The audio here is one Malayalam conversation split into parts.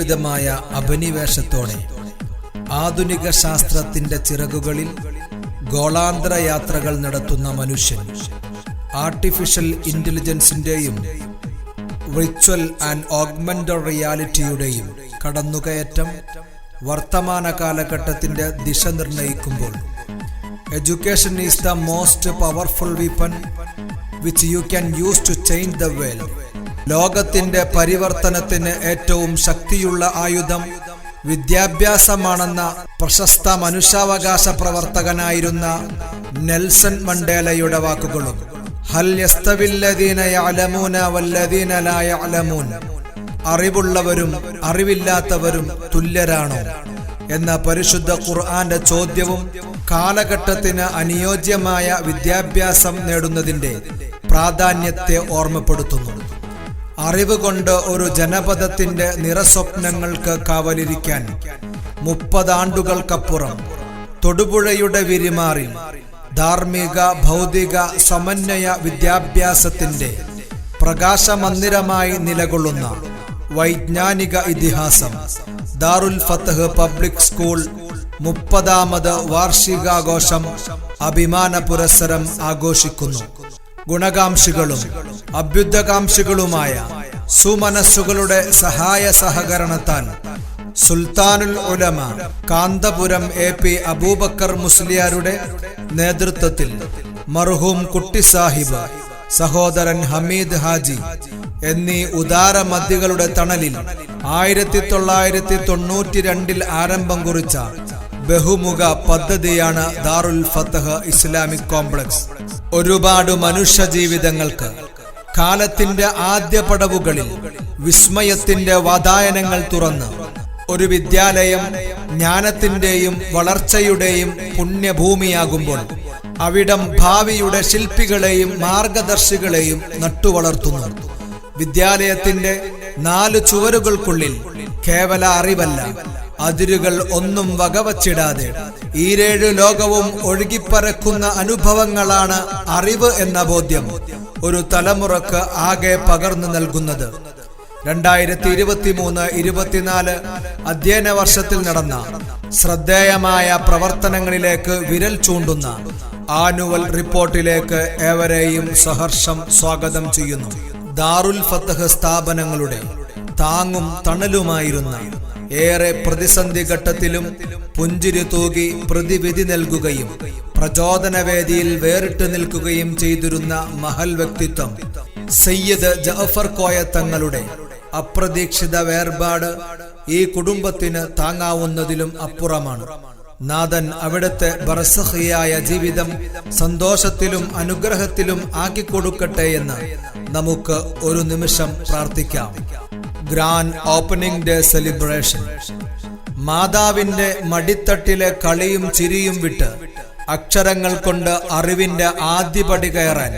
സമയോചിതമായ അഭിനിവേശത്തോടെ ആധുനിക ശാസ്ത്രത്തിന്റെ ചിറകുകളിൽ ഗോളാന്തര യാത്രകൾ നടത്തുന്ന മനുഷ്യൻ ആർട്ടിഫിഷ്യൽ ഇന്റലിജൻസിന്റെയും വിർച്വൽ ആൻഡ് ഓഗ്മെന്റഡ് റിയാലിറ്റിയുടെയും കടന്നുകയറ്റം വർത്തമാന കാലഘട്ടത്തിന്റെ ദിശ നിർണയിക്കുമ്പോൾ education is the most powerful weapon which you can use to change the world. ലോകത്തിന്റെ പരിവർത്തനത്തിന് ഏറ്റവും ശക്തിയുള്ള ആയുധം വിദ്യാഭ്യാസമാണെന്ന പ്രശസ്ത മനുഷ്യാവകാശ പ്രവർത്തകനായിരുന്ന നെൽസൺ മണ്ടേലയുടെ വാക്കുകളും ഹൽ യസ്തവില്ലദീന യഅലമൂന വല്ലദീന ലാ യഅലമൂൻ, അറിവുള്ളവരും അറിവില്ലാത്തവരും തുല്യരാണോ എന്ന പരിശുദ്ധ ഖുർആന്റെ ചോദ്യവും കാലഘട്ടത്തിന് അനുയോജ്യമായ വിദ്യാഭ്യാസം നേടുന്നതിന്റെ പ്രാധാന്യത്തെ ഓർമ്മപ്പെടുത്തുന്നു. അറിവ് കൊണ്ട് ഒരു ജനപദത്തിന്റെ നിറസ്വപ്നങ്ങൾക്ക് കാവലിരിക്കാൻ 30 ആണ്ടുകൾക്കപ്പുറം തൊടുപുഴയുടെ വിരിമാറിൽ ധാർമ്മിക ഭൗതിക സമന്വയ വിദ്യാഭ്യാസത്തിന്റെ പ്രകാശമന്ദിരമായി നിലകൊള്ളുന്ന വൈജ്ഞാനിക ഇതിഹാസം ദാറുൽ ഫത്ഹ് പബ്ലിക് സ്കൂൾ 30ാമത് വാർഷികാഘോഷം അഭിമാന പുരസ്സരം ആഘോഷിക്കുന്നു. ഗുണകാംക്ഷികളും അഭ്യുദകാംക്ഷികളുമായ സുമനസ്സുകളുടെ സഹായ സഹകരണത്താൽ സുൽത്താനുൽ ഉലമ കാന്തപുരം AP അബൂബക്കർ മുസ്ലിയാരുടെ നേതൃത്വത്തിൽ മർഹൂം കുട്ടി സാഹിബ്, സഹോദരൻ ഹമീദ് ഹാജി എന്നീ ഉദാരമതികളുടെ തണലിൽ 1992 ആരംഭം കുറിച്ച ബഹുമുഖ പദ്ധതിയാണ് ദാറുൽ ഫത്ഹ് ഇസ്ലാമിക് കോംപ്ലക്സ്. ഒരുപാട് മനുഷ്യ ജീവിതങ്ങൾക്ക് കാലത്തിന്റെ ആദ്യ പടവുകളിൽ വിസ്മയത്തിന്റെ വാതായനങ്ങൾ തുറന്ന് ഒരു വിദ്യാലയം ജ്ഞാനത്തിന്റെയും വളർച്ചയുടെയും പുണ്യഭൂമിയാകുമ്പോൾ അവിടം ഭാവിയുടെ ശില്പികളെയും മാർഗദർശികളെയും നട്ടുവളർത്തുന്നു. വിദ്യാലയത്തിന്റെ 4 ചുവരുകൾക്കുള്ളിൽ കേവല അറിവല്ല, അതിരുകൾ ഒന്നും വകവച്ചിടാതെ ഈരേഴ് ലോകവും ഒഴുകിപ്പരക്കുന്ന അനുഭവങ്ങളാണ് അറിവ് എന്ന ബോധ്യം ഒരു തലമുറക്ക് ആകെ പകർന്നു നൽകുന്നത്. 2023-24 അധ്യയന വർഷത്തിൽ നടന്ന ശ്രദ്ധേയമായ പ്രവർത്തനങ്ങളിലേക്ക് വിരൽ ചൂണ്ടുന്ന ആനുവൽ റിപ്പോർട്ടിലേക്ക് ഏവരെയും സഹർഷം സ്വാഗതം ചെയ്യുന്നു. ദാറുൽ ഫത്ഹ് സ്ഥാപനങ്ങളുടെ താങ്ങും തണലുമായിരുന്ന ഏറെ പ്രതിസന്ധി ഘട്ടത്തിലും പുഞ്ചിരി തൂകി പ്രതിവിധി നൽകുകയും പ്രചോദനവേദിയിൽ വേറിട്ട് നിൽക്കുകയും ചെയ്തിരുന്ന മഹൽ വ്യക്തിത്വം സയ്യിദ് ജഅഫർ കോയ തങ്ങളുടെ അപ്രതീക്ഷിത വേർപാട് ഈ കുടുംബത്തിന് താങ്ങാവുന്നതിലും അപ്പുറമാണ്. നാഥൻ അവിടുത്തെ ബർസഖിയായ ജീവിതം സന്തോഷത്തിലും അനുഗ്രഹത്തിലും ആക്കിക്കൊടുക്കട്ടെ എന്ന് നമുക്ക് ഒരു നിമിഷം പ്രാർത്ഥിക്കാം. Grand opening day celebration. മാതാവിന്റെ മടിത്തട്ടിലെ കളിയും ചിരിയും വിട്ട് അക്ഷരങ്ങൾ കൊണ്ട് അറിവിന്റെ ആദ്യപടി കയറാൻ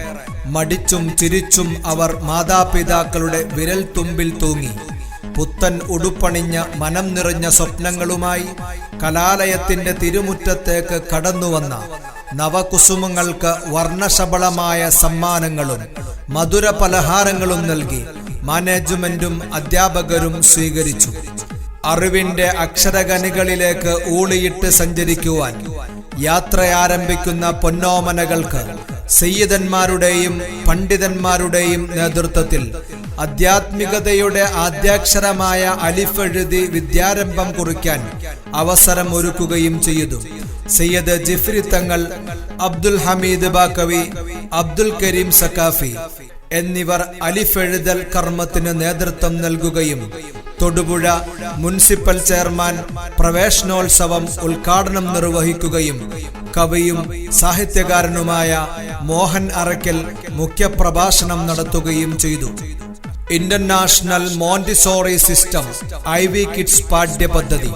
മടിച്ചും ചിരിച്ചും അവർ മാതാപിതാക്കളുടെ വിരൽ തുമ്പിൽ തൂങ്ങി പുത്തൻ ഉടുപ്പണിഞ്ഞ മനം നിറഞ്ഞ സ്വപ്നങ്ങളുമായി കലാലയത്തിന്റെ തിരുമുറ്റത്തേക്ക് കടന്നുവന്ന നവകുസുമങ്ങൾക്ക് വർണ്ണശബളമായ സമ്മാനങ്ങളും മധുര പലഹാരങ്ങളും നൽകി മാനേജ്മെന്റും അധ്യാപകരും സ്വീകരിച്ചു. അറിവിന്റെ അക്ഷരഖനികളിലേക്ക് ഊളിയിട്ട് സഞ്ചരിക്കുവാൻ യാത്രയാരംഭിക്കുന്ന പൊന്നോമനകൾക്ക് സയ്യിദന്മാരുടെയും പണ്ഡിതന്മാരുടെയും നേതൃത്വത്തിൽ ആധ്യാത്മികതയുടെ ആദ്യാക്ഷരമായ അലിഫ് എഴുതി വിദ്യാരംഭം കുറിക്കാൻ അവസരം ഒരുക്കുകയും ചെയ്തു. സയ്യിദ് ജിഫ്രി തങ്ങൾ, അബ്ദുൽ ഹമീദ് ബാക്കവി, അബ്ദുൽ കരീം സക്കാഫി എന്നിവർ അലിഫ് എഴുതൽ കർമ്മത്തിന് നേതൃത്വം നൽകുകയും തൊടുപുഴ മുനിസിപ്പൽ ചെയർമാൻ പ്രവേശനോത്സവം ഉദ്ഘാടനം നിർവഹിക്കുകയും കവിയും സാഹിത്യകാരനുമായ മോഹൻ അറക്കൽ മുഖ്യപ്രഭാഷണം നടത്തുകയും ചെയ്തു. International Montessori system IV kids പാഠ്യപദ്ധതി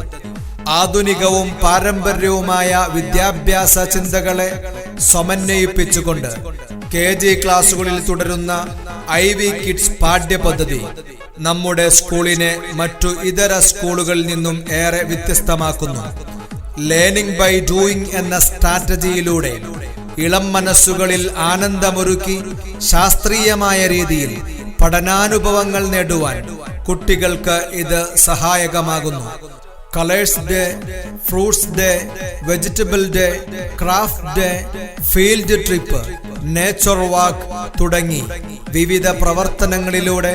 ആധുനികവും പാരമ്പര്യവുമായ വിദ്യാഭ്യാസ ചിന്തകളെ സമന്വയിപ്പിച്ചുകൊണ്ട് KG ക്ലാസുകളിൽ തുടരുന്ന IV കിഡ്സ് പാഠ്യപദ്ധതി നമ്മുടെ സ്കൂളിനെ മറ്റു ഇതര സ്കൂളുകളിൽ നിന്നും ഏറെ വ്യത്യസ്തമാക്കുന്നു. ലേണിംഗ് ബൈ ഡൂയിങ് എന്ന സ്ട്രാറ്റജിയിലൂടെ ഇളം മനസ്സുകളിൽ ആനന്ദമൊരുക്കി ശാസ്ത്രീയമായ രീതിയിൽ പഠനാനുഭവങ്ങൾ നേടുവാൻ കുട്ടികൾക്ക് ഇത് സഹായകമാകുന്നു. Colours day, fruits day, vegetable day, craft day, field trip, nature വാക്ക് തുടങ്ങി വിവിധ പ്രവർത്തനങ്ങളിലൂടെ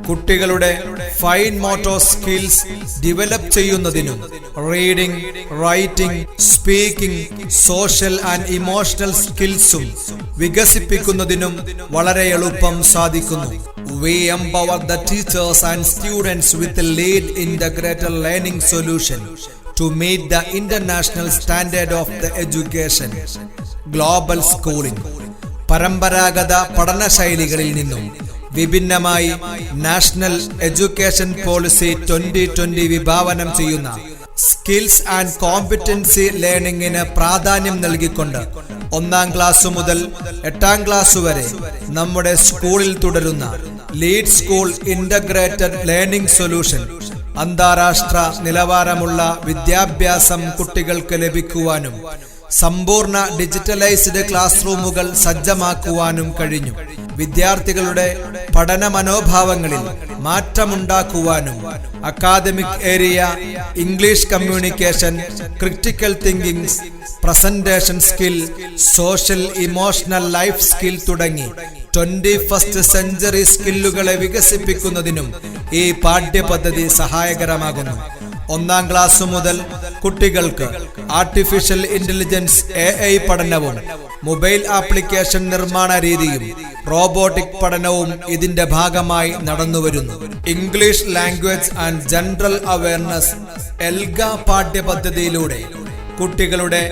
കുട്ടികളുടെ ഫൈൻ മോട്ടോർ സ്കിൽസ് ഡെവലപ്പ് ചെയ്യുന്നതിനും reading, writing, speaking, social and emotional സ്കിൽസും വികസിപ്പിക്കുന്നതിനും വളരെ എളുപ്പം സാധിക്കുന്നു. We empower the teachers and students with a lead integrated learning solution to meet the international standard of the education. Global schooling. പരമ്പരാഗത പഠനശൈലികളിൽ നിന്നും വിഭിന്നമായി നാഷണൽ എഡ്യൂക്കേഷൻ പോളിസി 2020 വിഭാവനം ചെയ്യുന്ന സ്കിൽസ് ആൻഡ് കോമ്പിറ്റൻസി ലേണിംഗിന് പ്രാധാന്യം നൽകിക്കൊണ്ട് 1ാം ക്ലാസ് മുതൽ 8ാം ക്ലാസ് വരെ നമ്മുടെ സ്കൂളിൽ തുടരുന്ന lead school integrated learning solution അന്താരാഷ്ട്ര നിലവാരമുള്ള വിദ്യാഭ്യാസം കുട്ടികൾക്ക് ലഭിക്കുവാനും സമ്പൂർണ്ണ ഡിജിറ്റലൈസ്ഡ് ക്ലാസ് റൂമുകൾ സജ്ജമാക്കുവാനും കഴിഞ്ഞു. വിദ്യാർത്ഥികളുടെ പഠന മനോഭാവങ്ങളിൽ മാറ്റമുണ്ടാക്കുവാനും academic area, English communication, critical thinking, presentation skill, social emotional life skill തുടങ്ങി 21st സെഞ്ചുറി സ്കില്ലുകളെ വികസിപ്പിക്കുന്നതിനും ഈ പാഠ്യപദ്ധതി സഹായകരമാകുന്നു. 1ാം ക്ലാസ് മുതൽ കുട്ടികൾക്ക് ആർട്ടിഫിഷ്യൽ ഇന്റലിജൻസ് AI പഠനവും മൊബൈൽ ആപ്ലിക്കേഷൻ നിർമ്മാണ രീതിയും റോബോട്ടിക് പഠനവും ഇതിന്റെ ഭാഗമായി നടന്നുവരുന്നു. English language and general awareness എൽഗ പാഠ്യപദ്ധതിയിലൂടെ കുട്ടികളുടെ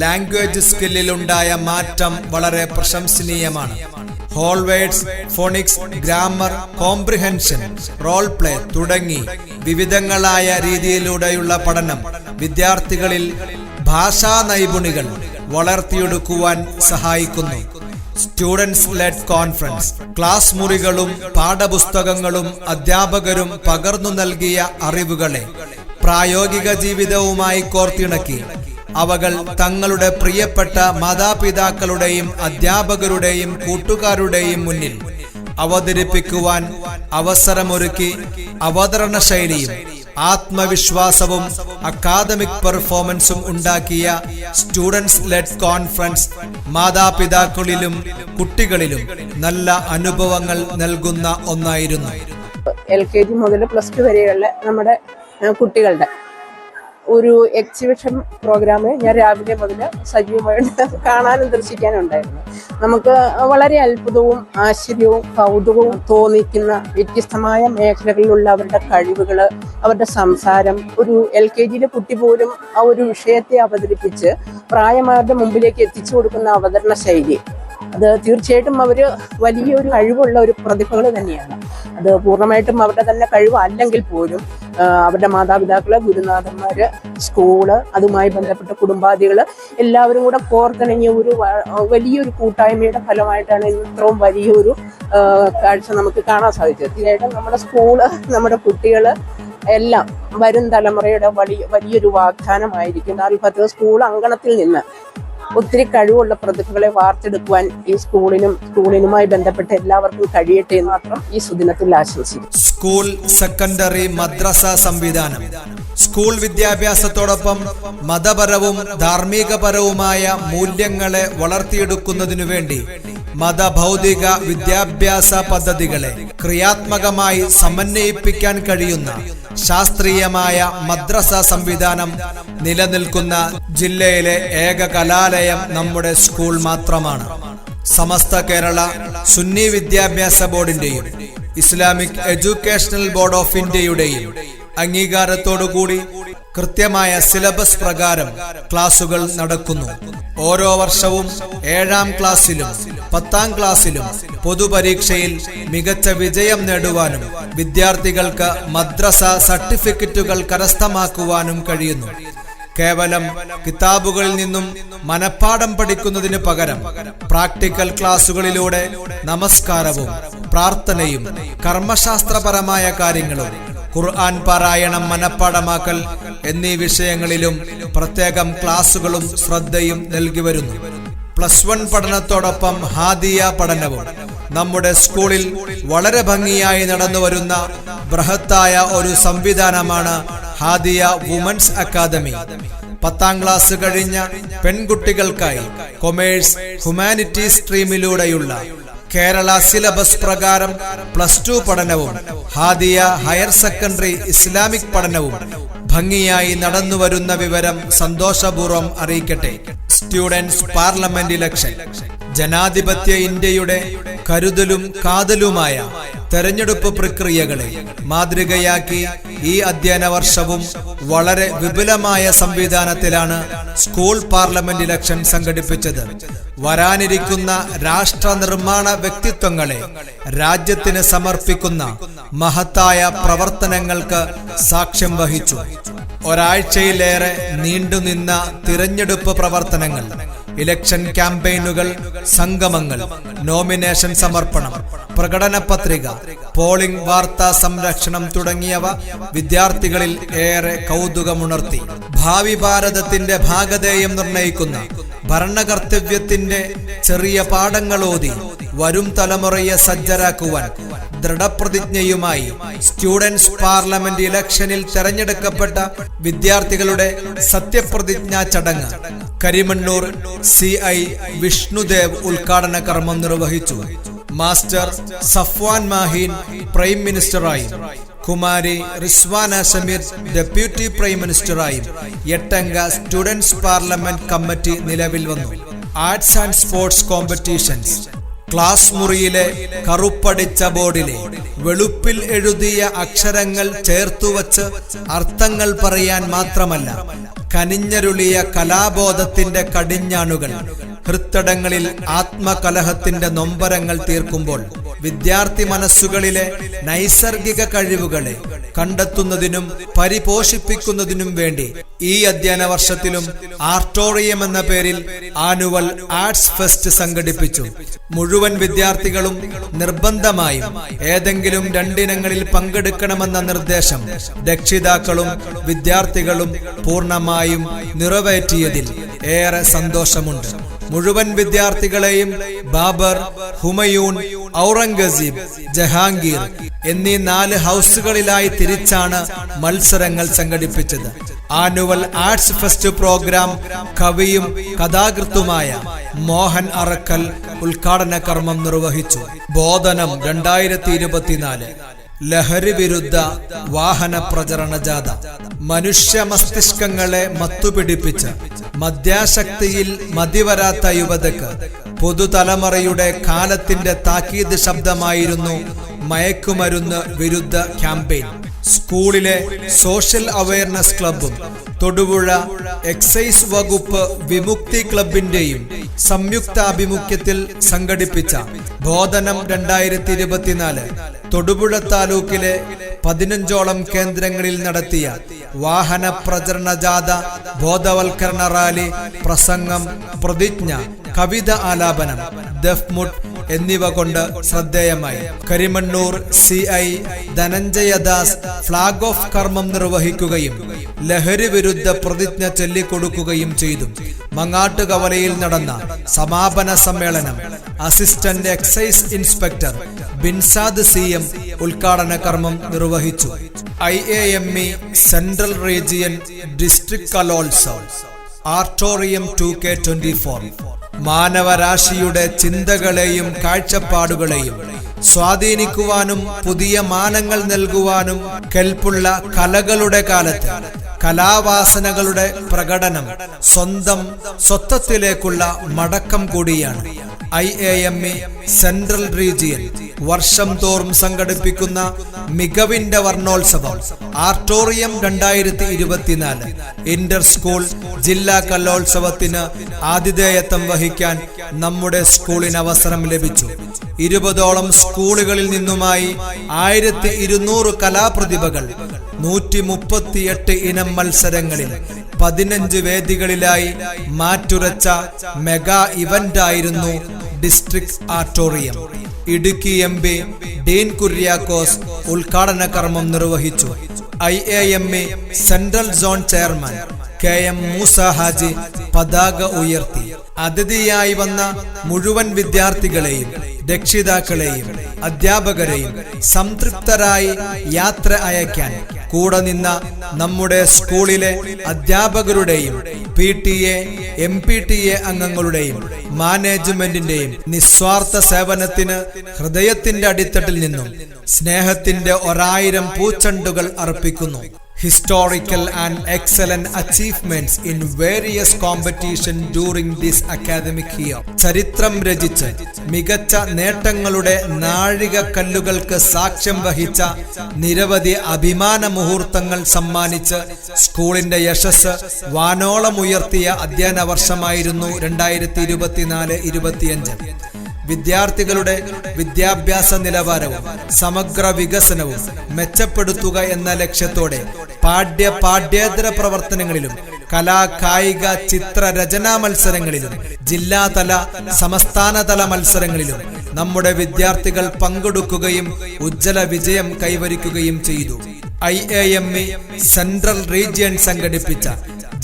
ലാംഗ്വേജ് സ്കില്ലിലുണ്ടായ മാറ്റം വളരെ പ്രശംസനീയമാണ്. Whole words, phonics, grammar, comprehension, role play തുടങ്ങി വിവിധങ്ങളായ രീതിയിലൂടെയുള്ള പഠനം വിദ്യാർത്ഥികളിൽ ഭാഷാ നൈപുണികൾ വളർത്തിയെടുക്കുവാൻ സഹായിക്കുന്നു. Students lead conference. ക്ലാസ് മുറികളും പാഠപുസ്തകങ്ങളും അധ്യാപകരും പകർന്നു നൽകിയ അറിവുകളെ പ്രായോഗിക ജീവിതവുമായി കോർത്തിണക്കി അവകൾ തങ്ങളുടെ പ്രിയപ്പെട്ട മാതാപിതാക്കളുടെയും അധ്യാപകരുടെയും കൂട്ടുകാരുടെയും മുന്നിൽ അവതരിപ്പിക്കുവാൻ അവസരമൊരുക്കി അവതരണ ശൈലിയും ആത്മവിശ്വാസവും അക്കാദമിക് പെർഫോമൻസും ഉണ്ടാക്കിയ സ്റ്റുഡൻസ് ലെഡ് കോൺഫറൻസ് മാതാപിതാക്കളിലും കുട്ടികളിലും നല്ല അനുഭവങ്ങൾ നൽകുന്ന ഒന്നായിരുന്നു. LKG മുതൽ +2 വരെയുള്ള നമ്മുടെ കുട്ടികളുടെ ഒരു എക്സിബിഷൻ പ്രോഗ്രാം ഞാൻ രാവിലെ മുതൽ സജീവമായിട്ട് കാണാനും ദർശിക്കാനും ഉണ്ടായിരുന്നു. നമുക്ക് വളരെ അത്ഭുതവും ആശ്ചര്യവും കൗതുകവും തോന്നിക്കുന്ന വ്യത്യസ്തമായ മേഖലകളിലുള്ള അവരുടെ കഴിവുകൾ, അവരുടെ സംസാരം, ഒരു LKG കുട്ടി പോലും ആ ഒരു വിഷയത്തെ അവതരിപ്പിച്ച് പ്രായമാരുടെ മുമ്പിലേക്ക് എത്തിച്ചു കൊടുക്കുന്ന അവതരണ ശൈലി, അത് തീർച്ചയായിട്ടും അവർ വലിയൊരു കഴിവുള്ള ഒരു പ്രതിഭകൾ തന്നെയാണ്. അത് പൂർണ്ണമായിട്ടും അവരുടെ തന്നെ കഴിവ് അല്ലെങ്കിൽ പോലും അവരുടെ മാതാപിതാക്കള്, ഗുരുനാഥന്മാര്, സ്കൂള്, അതുമായി ബന്ധപ്പെട്ട കുടുംബാദികള് എല്ലാവരും കൂടെ കോർത്തിണങ്ങിയ ഒരു വലിയൊരു കൂട്ടായ്മയുടെ ഫലമായിട്ടാണ് ഇത്രയും വലിയൊരു കാഴ്ച നമുക്ക് കാണാൻ സാധിച്ചത്. തീർച്ചയായിട്ടും നമ്മുടെ സ്കൂള്, നമ്മുടെ കുട്ടികള് എല്ലാം വരും തലമുറയുടെ വലിയൊരു വാഗ്ദാനമായിരിക്കും. അൽഫത്ത് സ്കൂൾ അങ്കണത്തിൽ നിന്ന് ഒത്തിരി കഴിവുള്ള പ്രതിഭകളെ വാർത്തെടുക്കുവാൻ ഈ സ്കൂളിനുമായി ബന്ധപ്പെട്ട് എല്ലാവർക്കും കഴിയട്ടെ എന്ന് മാത്രം ഈ സുദിനത്തിൽ ആശംസിക്കുന്നു. സ്കൂൾ, സെക്കൻഡറി, മദ്രസ സംവിധാനം. സ്കൂൾ വിദ്യാഭ്യാസത്തോടൊപ്പം മതപരവും ധാർമ്മികപരവുമായ മൂല്യങ്ങളെ വളർത്തിയെടുക്കുന്നതിനു വേണ്ടി മതഭൗതിക വിദ്യാഭ്യാസ പദ്ധതികളെ ക്രിയാത്മകമായി സമന്വയിപ്പിക്കാൻ കഴിയുന്ന ശാസ്ത്രീയമായ മദ്രസ സംവിധാനം നിലനിൽക്കുന്ന ജില്ലയിലെ ഏക കലാലയം നമ്മുടെ സ്കൂൾ മാത്രമാണ്. സമസ്ത കേരള സുന്നി വിദ്യാഭ്യാസ ബോർഡിന്റെയും ഇസ്ലാമിക് എഡ്യൂക്കേഷണൽ ബോർഡ് ഓഫ് ഇന്ത്യയുടെയും അംഗീകാരത്തോടുകൂടി കൃത്യമായ സിലബസ് പ്രകാരം ക്ലാസുകൾ നടക്കുന്നു. ഓരോ വർഷവും 7ാം ക്ലാസ്സിലും 10ാം ക്ലാസ്സിലും പൊതുപരീക്ഷയിൽ മികച്ച വിജയം നേടുവാനും വിദ്യാർത്ഥികൾക്ക് മദ്രസ സർട്ടിഫിക്കറ്റുകൾ കരസ്ഥമാക്കുവാനും കഴിയുന്നു. കേവലം കിതാബുകളിൽ നിന്നും മനഃപ്പാഠം പഠിക്കുന്നതിന് പകരം പ്രാക്ടിക്കൽ ക്ലാസുകളിലൂടെ നമസ്കാരവും പ്രാർത്ഥനയും കർമ്മശാസ്ത്രപരമായ കാര്യങ്ങളും ഖുർആൻ പാരായണം, മനഃപ്പാഠമാക്കൽ എന്നീ വിഷയങ്ങളിലും പ്രത്യേകം ക്ലാസുകളും ശ്രദ്ധയും നൽകി വരുന്നു. +1 പഠനത്തോടൊപ്പം ഹാദിയ പഠനവും നമ്മുടെ സ്കൂളിൽ വളരെ ഭംഗിയായി നടന്നുവരുന്ന ബൃഹത്തായ ഒരു സംവിധാനമാണ് ഹാദിയ വുമൻസ് അക്കാദമി. 10ാം ക്ലാസ് കഴിഞ്ഞ പെൺകുട്ടികൾക്കായി കൊമേഴ്സ്, ഹ്യൂമാനിറ്റീസ് സ്ട്രീമിലൂടെയുള്ള കേരള സിലബസ് പ്രകാരം +2 പഠനവും ഹാദിയ ഹയർ സെക്കൻഡറി ഇസ്ലാമിക് പഠനവും ഭംഗിയായി നടന്നുവരുന്ന വിവരം സന്തോഷപൂർവ്വം അറിയിക്കട്ടെ. സ്റ്റുഡൻസ് പാർലമെന്റ് ഇലക്ഷൻ ജനാധിപത്യ ഇന്ത്യയുടെ കരുതലും കാതലുമായ തെരഞ്ഞെടുപ്പ് പ്രക്രിയകളെ മാതൃകയാക്കി ഈ അധ്യയന വർഷവും വളരെ വിപുലമായ സംവിധാനത്തിലാണ് സ്കൂൾ പാർലമെന്റ് ഇലക്ഷൻ സംഘടിപ്പിച്ചത്. വരാനിരിക്കുന്ന രാഷ്ട്ര നിർമ്മാണ വ്യക്തിത്വങ്ങളെ രാജ്യത്തിന് സമർപ്പിക്കുന്ന മഹത്തായ പ്രവർത്തനങ്ങൾക്ക് സാക്ഷ്യം വഹിച്ചു. ഒരാഴ്ചയിലേറെ നീണ്ടുനിന്ന തിരഞ്ഞെടുപ്പ് പ്രവർത്തനങ്ങൾ, ഇലക്ഷൻ ക്യാമ്പയിനുകൾ, സംഗമങ്ങൾ, നോമിനേഷൻ സമർപ്പണം, പ്രകടന പത്രിക, പോളിംഗ് വാർത്താ സംരക്ഷണം തുടങ്ങിയവ വിദ്യാർത്ഥികളിൽ ഏറെ കൗതുകമുണർത്തി. ഭാവി ഭാരതത്തിന്റെ ഭാഗധേയം നിർണയിക്കുന്ന ഭരണകർത്തവ്യത്തിന്റെ ചെറിയ പാഠങ്ങളോതി വരും തലമുറയെ സജ്ജരാക്കുവാൻ ദൃഢപ്രതിജ്ഞയുമായി സ്റ്റുഡൻസ് പാർലമെന്റ് ഇലക്ഷനിൽ തെരഞ്ഞെടുക്കപ്പെട്ട വിദ്യാർത്ഥികളുടെ സത്യപ്രതിജ്ഞാ ചടങ്ങ് കരിമണ്ണൂർ CI വിഷ്ണുദേവ് ഉദ്ഘാടന കർമ്മം നിർവഹിച്ചു. മാസ്റ്റർ സഫ്വാൻ മാഹീൻ പ്രൈം മിനിസ്റ്ററായും കുമാരി റിസ്വാന സമീർ ഡെപ്യൂട്ടി പ്രൈം മിനിസ്റ്ററായും 8-അംഗ സ്റ്റുഡൻസ് പാർലമെന്റ് കമ്മിറ്റി നിലവിൽ വന്നു. Arts and sports competitions class മുറിയിലെ കറുപ്പടിച്ച ബോർഡിലെ വെളുപ്പിൽ എഴുതിയ അക്ഷരങ്ങൾ ചേർത്തുവച്ച് അർത്ഥങ്ങൾ പറയാൻ മാത്രമല്ല, കനിഞ്ഞരുളിയ കലാബോധത്തിന്റെ കടിഞ്ഞാണുകൾ ഹൃത്തടങ്ങളിൽ ആത്മകലഹത്തിന്റെ നൊമ്പരങ്ങൾ തീർക്കുമ്പോൾ വിദ്യാർത്ഥി മനസ്സുകളിലെ നൈസർഗിക കഴിവുകളെ കണ്ടെത്തുന്നതിനും പരിപോഷിപ്പിക്കുന്നതിനും വേണ്ടി ഈ അധ്യയന വർഷത്തിലും ആർട്ടോറിയം എന്ന പേരിൽ ആനുവൽ ആർട്സ് ഫെസ്റ്റ് സംഘടിപ്പിച്ചു. മുഴുവൻ വിദ്യാർത്ഥികളും നിർബന്ധമായും ഏതെങ്കിലും 2 ഇനങ്ങളിൽ പങ്കെടുക്കണമെന്ന നിർദ്ദേശം രക്ഷിതാക്കളും വിദ്യാർത്ഥികളും പൂർണ്ണമായും നിറവേറ്റിയതിൽ ഏറെ സന്തോഷമുണ്ട്. മുഴുവൻ വിദ്യാർത്ഥികളെയും ബാബർ, ഹുമയൂൺ, ഔറംഗസീബ്, ജഹാംഗീർ എന്നീ 4 ഹൗസുകളിലായി തിരിച്ചാണ് മത്സരങ്ങൾ സംഘടിപ്പിച്ചത്. ആനുവൽ ആർട്സ് ഫെസ്റ്റ് പ്രോഗ്രാം കവിയും കഥാകൃത്തുമായ മോഹൻ അറക്കൽ ഉദ്ഘാടന കർമ്മം നിർവഹിച്ചു. ബോധനം 2024 ലഹരി വിരുദ്ധ വാഹന പ്രചരണ ജാഥ മനുഷ്യ മസ്തിഷ്കങ്ങളെ മത്തുപിടിപ്പിച്ച് മദ്യാശക്തിയിൽ മതിവരാത്ത യുവതയ്ക്ക് പുതുതലമുറയുടെ കാലത്തിന്റെ താക്കീത് ശബ്ദമായിരുന്നു മയക്കുമരുന്ന് വിരുദ്ധ ക്യാമ്പയിൻ. സ്കൂളിലെ സോഷ്യൽ അവയർനെസ് ക്ലബും തൊടുപുഴ എക്സൈസ് വകുപ്പ് വിമുക്തി ക്ലബിന്റെയും സംയുക്താഭിമുഖ്യത്തിൽ സംഘടിപ്പിച്ച ബോധനം 2024 തൊടുപുഴ താലൂക്കിലെ 15ഓളം കേന്ദ്രങ്ങളിൽ നടത്തിയ വാഹന പ്രചരണ ജാഥ, ബോധവൽക്കരണ റാലി, പ്രസംഗം, പ്രതിജ്ഞ, കവിത ആലാപനം, ദഫ്മുട്ട് എന്നിവ കൊണ്ട് ശ്രദ്ധേയമായി. Karimannoor CI Dhananjayadas flag off കർമ്മം നിർവഹിക്കുകയും ലഹരി വിരുദ്ധ പ്രതിജ്ഞ ചൊല്ലിക്കൊടുക്കുകയും ചെയ്തു. മങ്ങാട്ടുകവലയിൽ നടന്ന സമാപന സമ്മേളനം അസിസ്റ്റന്റ് എക്സൈസ് ഇൻസ്പെക്ടർ ബിൻസാദ് CM ഉദ്ഘാടന കർമ്മം നിർവഹിച്ചു. IAME സെൻട്രൽ റീജിയൻ ഡിസ്ട്രിക്ട് കലോത്സവം ആർട്ടോറിയം 2K24 മാനവരാശിയുടെ ചിന്തകളെയും കാഴ്ചപ്പാടുകളെയും സ്വാധീനിക്കുവാനും പുതിയ മാനങ്ങൾ നൽകുവാനും കെൽപ്പുള്ള കലകളുടെ കാലത്ത് കലാവാസനകളുടെ പ്രകടനം സ്വന്തം സ്വത്വത്തിലേക്കുള്ള മടക്കം കൂടിയാണ്. IAME സെൻട്രൽ റീജിയൻ വർഷം തോറും സംഘടിപ്പിക്കുന്ന മികവിന്റെ വർണ്ണോത്സവം ആർട്ടോറിയം 2024 ഇന്റർ സ്കൂൾ ജില്ലാ കലോത്സവത്തിന് ആതിഥേയത്വം വഹിക്കാൻ നമ്മുടെ സ്കൂളിന് അവസരം ലഭിച്ചു. 20ഓളം സ്കൂളുകളിൽ നിന്നുമായി 1200 കലാപ്രതിഭകൾ 138 ഇനം മത്സരങ്ങളിൽ 15 വേദികളിലായി മാറ്റുരച്ച മെഗാ ഇവന്റായിരുന്നു ഡിസ്ട്രിക്ട് ആർട്ടോറിയം. ഇടുക്കി MP ഡീൻ കുര്യാക്കോസ് ഉദ്ഘാടന കർമ്മം നിർവഹിച്ചു. IAME central zone chairman KM Moosa Haji പതാക ഉയർത്തി. അതിഥിയായി വന്ന മുഴുവൻ വിദ്യാർത്ഥികളെയും രക്ഷിതാക്കളെയും അധ്യാപകരെയും സംതൃപ്തരായി യാത്ര അയക്കാൻ കൂടെ നിന്ന നമ്മുടെ സ്കൂളിലെ അധ്യാപകരുടെയും PTA, MPTA അംഗങ്ങളുടെയും മാനേജ്മെന്റിന്റെയും നിസ്വാർത്ഥ സേവനത്തിന് ഹൃദയത്തിന്റെ അടിത്തട്ടിൽ നിന്നും സ്നേഹത്തിന്റെ 1000 പൂച്ചെണ്ടുകൾ അർപ്പിക്കുന്നു. Historical and excellent achievements in various competitions during this academic year. ചരിത്രം രചിച്ച് മികച്ച നേട്ടങ്ങളുടെ നാഴികക്കല്ലുകൾക്ക് സാക്ഷ്യം വഹിച്ച നിരവധി അഭിമാന മുഹൂർത്തങ്ങൾ സമ്മാനിച്ച് സ്കൂളിന്റെ യശസ് വാനോളം ഉയർത്തിയ അധ്യയന വർഷമായിരുന്നു 2024-25. വിദ്യാർത്ഥികളുടെ വിദ്യാഭ്യാസ നിലവാരവും സമഗ്ര വികസനവും മെച്ചപ്പെടുത്തുക എന്ന ലക്ഷ്യത്തോടെ പാഠ്യേതര പ്രവർത്തനങ്ങളിലും കായിക ചിത്ര രചനാ മത്സരങ്ങളിലും ജില്ലാതല സംസ്ഥാനതല മത്സരങ്ങളിലും നമ്മുടെ വിദ്യാർത്ഥികൾ പങ്കെടുക്കുകയും ഉജ്ജ്വല വിജയം കൈവരിക്കുകയും ചെയ്തു. IAME സെൻട്രൽ റീജിയൻ സംഘടിപ്പിച്ച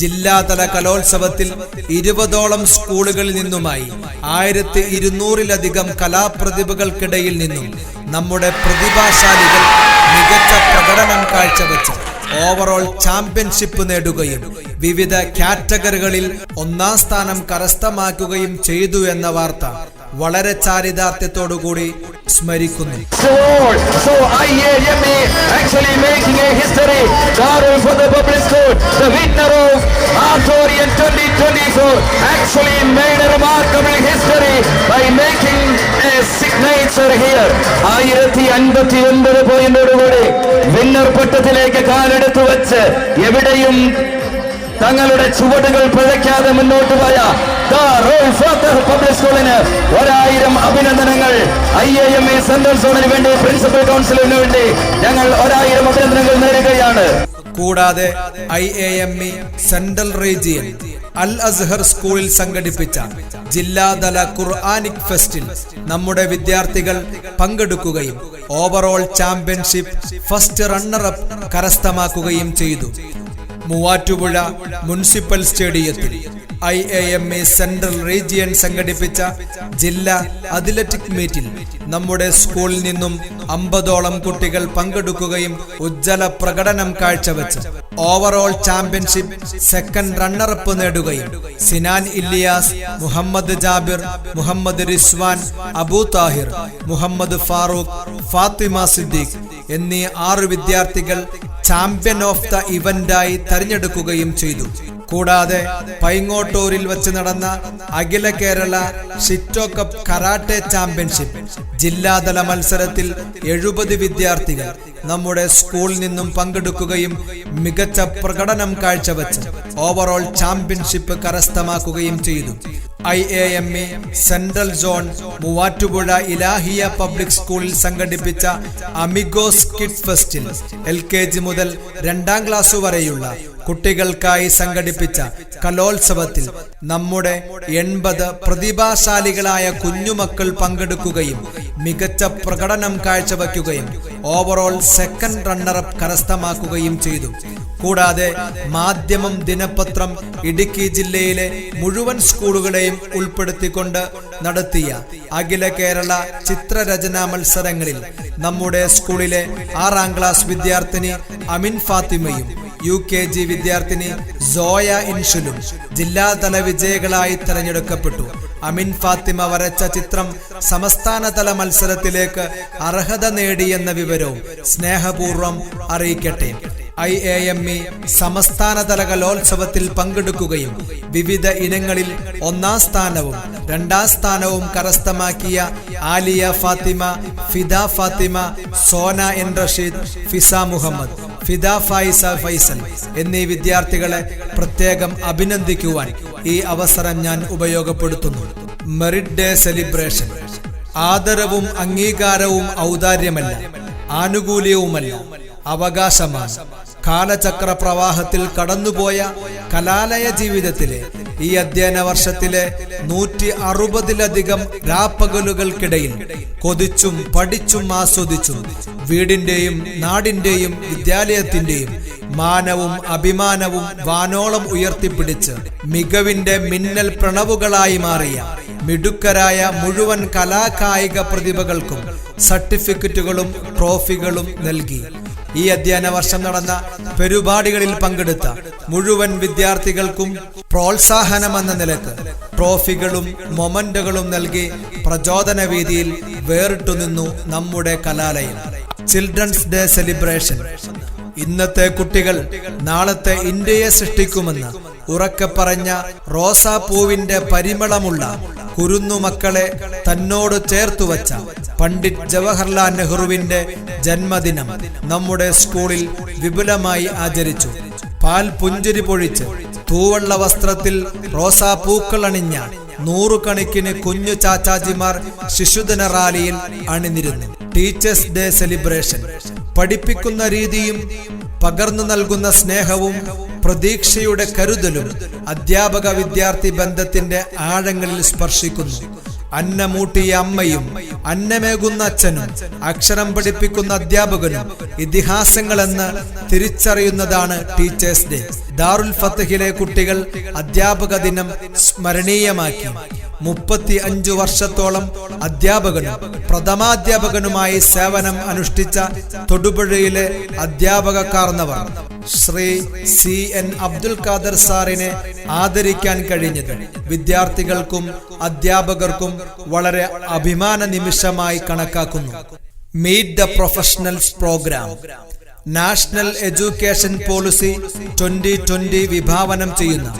ജില്ലാതല കലോത്സവത്തിൽ 20ഓളം സ്കൂളുകളിൽ നിന്നുമായി 1200-ലധികം കലാപ്രതിഭകൾക്കിടയിൽ നിന്നും നമ്മുടെ പ്രതിഭാശാലികൾ മികച്ച പ്രകടനം കാഴ്ചവെച്ച് ഓവറോൾ ചാമ്പ്യൻഷിപ്പ് നേടുകയും വിവിധ കാറ്റഗറികളിൽ 1ാം സ്ഥാനം കരസ്ഥമാക്കുകയും ചെയ്തു എന്ന വാർത്ത വളരെ ചാരിതാർത്ഥ്യത്തോടുകൂടി സ്മരിക്കുന്നു. So IAME actually making a history. Darul Fadl Public School, the winner of Auditorium 2024, actually made a remarkable history by making a signature here. 1059 പോയിന്റോടുകൂടി winner പട്ടത്തിലേക്ക് കാലെടുത്തു വെച്ച് എവിടെയും തങ്ങളുടെ ചുവടുകൾ പിഴയ്ക്കാതെ മുന്നോട്ട് പോയ ദാറുൽ ഫദ്ൽ പബ്ലിക് സ്കൂളിന് 1000 അഭിനന്ദനങ്ങൾ. IAME സെൻട്രൽ സോണിന് വേണ്ടി പ്രിൻസിപ്പൽ കൗൺസിലിന് വേണ്ടി ഞങ്ങൾ 1000 അഭിനന്ദനങ്ങൾ നേരുകയാണ്. കൂടാതെ IAME സെൻട്രൽ റീജിയൻ അൽ അസ്ഹർ സ്കൂളിൽ സംഘടിപ്പിച്ച ജില്ലാതല ഖുർആനിക് ഫെസ്റ്റിൽ നമ്മുടെ വിദ്യാർത്ഥികൾ പങ്കെടുക്കുകയും ഓവറോൾ ചാമ്പ്യൻഷിപ്പ് ഫസ്റ്റ് റണ്ണറപ്പ് കരസ്ഥമാക്കുകയും ചെയ്തു. മൂവാറ്റുപുഴ മുനിസിപ്പൽ സ്റ്റേഡിയത്തിൽ IAME സെൻട്രൽ റീജിയൻ സംഘടിപ്പിച്ച ജില്ലാ അത്ലറ്റിക് മീറ്റിൽ നമ്മുടെ സ്കൂളിൽ നിന്നും 50ഓളം കുട്ടികൾ പങ്കെടുക്കുകയും ഉജ്ജ്വല പ്രകടനം കാഴ്ചവെച്ച് ഓവറോൾ ചാമ്പ്യൻഷിപ്പ് സെക്കൻഡ് റണ്ണറപ്പ് നേടുകയും സിനാൻ ഇല്ലിയാസ്, മുഹമ്മദ് ജാബിർ, മുഹമ്മദ് റിസ്വാൻ, അബു താഹിർ, മുഹമ്മദ് ഫാറൂഖ്, ഫാത്തിമ സിദ്ദീഖ് എന്നീ 6 വിദ്യാർത്ഥികൾ ചാമ്പ്യൻ ഓഫ് ദ ഇവന്റായി തെരഞ്ഞെടുക്കുകയും ചെയ്തു. കൂടാതെ പൈങ്ങോട്ടൂരിൽ വെച്ച് നടന്ന അഖില Kerala Shito cup karate championship ജില്ലാതല മത്സരത്തിൽ 70 വിദ്യാർത്ഥികൾ നമ്മുടെ സ്കൂളിൽ നിന്നും പങ്കെടുക്കുകയും മികച്ച പ്രകടനം കാഴ്ചവെച്ച് ഓവറോൾ ചാമ്പ്യൻഷിപ്പ് കരസ്ഥമാക്കുകയും ചെയ്തു. IAME central zone Muvattupuzha Ilahiya public സ്കൂളിൽ സംഘടിപ്പിച്ച അമിഗോസ് കിഡ് ഫെസ്റ്റിൽ LKG മുതൽ 2ാം ക്ലാസ് വരെയുള്ള കുട്ടികൾക്കായി സംഘടിപ്പിച്ച കലോത്സവത്തിൽ നമ്മുടെ 80 പ്രതിഭാശാലികളായ കുഞ്ഞുമക്കൾ പങ്കെടുക്കുകയും മികച്ച പ്രകടനം കാഴ്ചവെക്കുകയും ഓവറോൾ സെക്കൻഡ് റണ്ണറപ്പ് കരസ്ഥമാക്കുകയും ചെയ്തു. കൂടാതെ മാധ്യമം ദിനപത്രം ഇടുക്കി ജില്ലയിലെ മുഴുവൻ സ്കൂളുകളെയും ഉൾപ്പെടുത്തിക്കൊണ്ട് നടത്തിയ അഖില കേരള ചിത്രരചനാ മത്സരങ്ങളിൽ നമ്മുടെ സ്കൂളിലെ 6ാം ക്ലാസ് വിദ്യാർത്ഥിനി അമിൻ ഫാത്തിമയും UKG വിദ്യാർത്ഥിനി സോയ ഇൻഷുലും ജില്ലാതല വിജയികളായി തെരഞ്ഞെടുക്കപ്പെട്ടു. അമിൻ ഫാത്തിമ വരച്ച ചിത്രം സംസ്ഥാനതല മത്സരത്തിലേക്ക് അർഹത നേടിയെന്ന വിവരവും സ്നേഹപൂർവ്വം അറിയിക്കട്ടെ. IAME സംസ്ഥാനതല കലോത്സവത്തിൽ പങ്കെടുക്കുകയും വിവിധ ഇനങ്ങളിൽ 1ാം സ്ഥാനവും 2ാം സ്ഥാനവും കരസ്ഥമാക്കിയ ആലിയ ഫാത്തിമ, ഫിദ ഫാത്തിമ, സോന എൻ റഷീദ്, ഫിസ മുഹമ്മദ്, ഫിദ ഫൈസ ഫൈസൽ എന്നീ വിദ്യാർത്ഥികളെ പ്രത്യേകം അഭിനന്ദിക്കുവാൻ ഈ അവസരം ഞാൻ ഉപയോഗപ്പെടുത്തുന്നു. മെറിറ്റ് ഡേ സെലിബ്രേഷൻ ആദരവും അംഗീകാരവും ഔദാര്യമല്ല, ആനുകൂല്യവുമല്ല, അവകാശമാണ്. കാലചക്ര പ്രവാഹത്തിൽ കടന്നുപോയ കലാലയ ജീവിതത്തിലെ ഈ അധ്യയന വർഷത്തിലെ 160-ലധികം രാപ്പകലുകൾക്കിടയിൽ കൊതിച്ചും പഠിച്ചും ആസ്വദിച്ചും വീടിന്റെയും നാടിന്റെയും വിദ്യാലയത്തിന്റെയും മാനവും അഭിമാനവും വാനോളം ഉയർത്തിപ്പിടിച്ച് മികവിന്റെ മിന്നൽ പ്രണവുകളായി മാറിയ മിടുക്കരായ മുഴുവൻ കലാകായിക പ്രതിഭകൾക്കും സർട്ടിഫിക്കറ്റുകളും ട്രോഫികളും നൽകി. ഈ അധ്യയന വർഷം നടന്ന പരിപാടികളിൽ പങ്കെടുത്ത മുഴുവൻ വിദ്യാർത്ഥികൾക്കും പ്രോത്സാഹനമെന്ന നിലക്ക് ട്രോഫികളും മൊമന്റുകളും നൽകി പ്രചോദന വേദിയിൽ വേറിട്ടുനിന്നു നമ്മുടെ കലാലയം. Children's day celebration. ഇന്നത്തെ കുട്ടികൾ നാളത്തെ ഇന്ത്യയെ സൃഷ്ടിക്കുമെന്ന് ഉറക്കെ പറഞ്ഞ റോസാപ്പൂവിന്റെ പരിമളമുള്ള കുരുന്നുമക്കളെ തന്നോട് ചേർത്തുവച്ച പണ്ഡിറ്റ് ജവഹർലാൽ നെഹ്റുവിന്റെ ജന്മദിനം നമ്മുടെ സ്കൂളിൽ വിപുലമായി ആചരിച്ചു. പാൽ പുഞ്ചിരി പൊഴിച്ച് തൂവള്ള വസ്ത്രത്തിൽ റോസാപ്പൂക്കൾ അണിഞ്ഞ നൂറുകണക്കിന് കുഞ്ഞു ചാച്ചാജിമാർ ശിശുദിന റാലിയിൽ അണിനിരുന്നു. Teachers day celebration. പഠിപ്പിക്കുന്ന രീതിയും പകർന്നു നൽകുന്ന സ്നേഹവും പ്രതീക്ഷയുടെ കരുതലും അധ്യാപക വിദ്യാർത്ഥി ബന്ധത്തിന്റെ ആഴങ്ങളിൽ സ്പർശിക്കുന്നു. അന്നമൂട്ടിയ അമ്മയും അന്നമേകുന്ന അച്ഛനും അക്ഷരം പഠിപ്പിക്കുന്ന അധ്യാപകനും ഇതിഹാസങ്ങളെന്ന് തിരിച്ചറിയുന്നതാണ് ടീച്ചേഴ്സ് ഡേ. ദാറുൽ ഫത്തഹിലെ കുട്ടികൾ അധ്യാപക ദിനം സ്മരണീയമാക്കി. 35 വർഷത്തോളം അധ്യാപകനും പ്രഥമാധ്യാപകനുമായി സേവനം അനുഷ്ഠിച്ച തൊടുപുഴയിലെ അധ്യാപക കാർന്നവർ ശ്രീ CN അബ്ദുൽ ഖാദർ സാറിനെ ആദരിക്കാൻ കഴിഞ്ഞത് വിദ്യാർത്ഥികൾക്കും അധ്യാപകർക്കും വളരെ അഭിമാന നിമിഷമായി കണക്കാക്കുന്നു. Meet the professionals programme. National education policy 2020 വിഭാവനം ചെയ്യുന്ന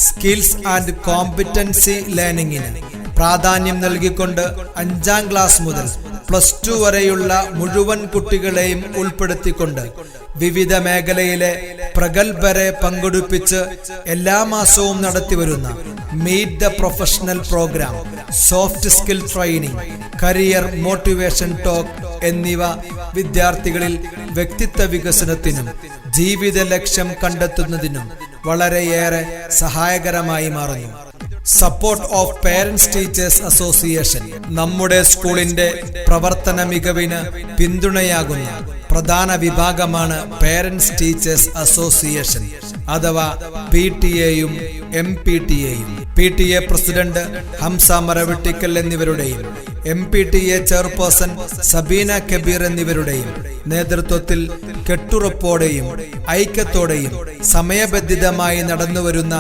സ്കിൽസ് ആൻഡ് കോമ്പിറ്റൻസി ലേണിംഗിന് പ്രാധാന്യം നൽകിക്കൊണ്ട് 5ാം ക്ലാസ് മുതൽ +2 വരെയുള്ള മുഴുവൻ കുട്ടികളെയും ഉൾപ്പെടുത്തിക്കൊണ്ട് വിവിധ മേഖലയിലെ പ്രഗത്ഭരെ പങ്കെടുപ്പിച്ച് എല്ലാ മാസവും നടത്തിവരുന്ന meet the professional programme, soft skill training, career motivation talk എന്നിവ വിദ്യാർത്ഥികളിൽ വ്യക്തിത്വ വികസനത്തിനും ജീവിത ലക്ഷ്യം കണ്ടെത്തുന്നതിനും വളരെയേറെ സഹായകരമായി മാറുന്നു. Support of parents teachers association. നമ്മുടെ സ്കൂളിന്റെ പ്രവർത്തന മികവിന് പിന്തുണയാകുന്ന പ്രധാന വിഭാഗമാണ് പേരൻസ് ടീച്ചേഴ്സ് അസോസിയേഷൻ അഥവാ PTA-യും MPTA-യും. PTA പ്രസിഡന്റ് ഹംസ മരവെട്ടിക്കൽ എന്നിവരുടെയും MPTA ചെയർപേഴ്സൺ സബീന കബീർ എന്നിവരുടെയും നേതൃത്വത്തിൽ കെട്ടുറപ്പോടെയും ഐക്യത്തോടെയും സമയബന്ധിതമായി നടന്നുവരുന്ന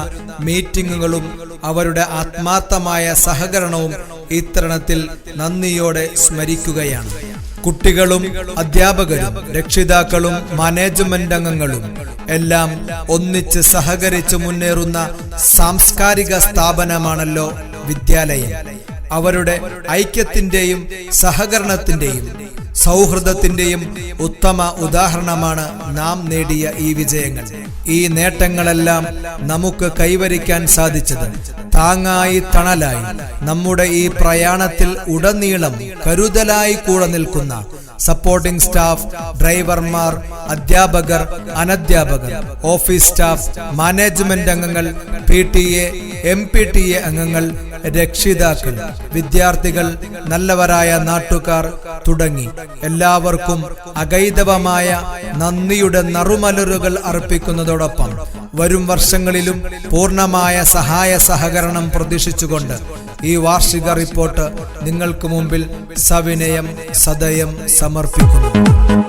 മീറ്റിംഗുകളും അവരുടെ ആത്മാർത്ഥമായ സഹകരണവും ഇത്തരണത്തിൽ നന്ദിയോടെ സ്മരിക്കുകയാണ്. കുട്ടികളും അധ്യാപകരും രക്ഷിതാക്കളും മാനേജ്മെന്റ് അംഗങ്ങളും എല്ലാം ഒന്നിച്ച് സഹകരിച്ച് മുന്നേറുന്ന സാംസ്കാരിക സ്ഥാപനമാണല്ലോ വിദ്യാലയം. അവരുടെ ഐക്യത്തിന്റെയും സഹകരണത്തിന്റെയും സൗഹൃദത്തിന്റെയും ഉത്തമ ഉദാഹരണമാണ് നാം നേടിയ ഈ വിജയങ്ങൾ. ഈ നേട്ടങ്ങളെല്ലാം നമുക്ക് കൈവരിക്കാൻ സാധിച്ചത് താങ്ങായി തണലായി നമ്മുടെ ഈ പ്രയാണത്തിൽ ഉടനീളം കരുതലായി കൂടെ നിൽക്കുന്ന സപ്പോർട്ടിംഗ് സ്റ്റാഫ്, ഡ്രൈവർമാർ, അധ്യാപകർ, അനധ്യാപകർ, ഓഫീസ് സ്റ്റാഫ്, മാനേജ്മെന്റ് അംഗങ്ങൾ, PTA, MPTA അംഗങ്ങൾ, രക്ഷിതാക്കൾ, വിദ്യാർത്ഥികൾ, നല്ലവരായ നാട്ടുകാർ തുടങ്ങി എല്ലാവർക്കും അഗൈതവമായ നന്ദിയുടെ നറുമലരുകൾ അർപ്പിക്കുന്നതോടൊപ്പം വരും വർഷങ്ങളിലും പൂർണ്ണമായ സഹായ സഹകരണം പ്രതീക്ഷിച്ചുകൊണ്ട് ഈ വാർഷിക റിപ്പോർട്ട് നിങ്ങൾക്ക് മുമ്പിൽ സവിനയം സദയം സമർപ്പിക്കുന്നു.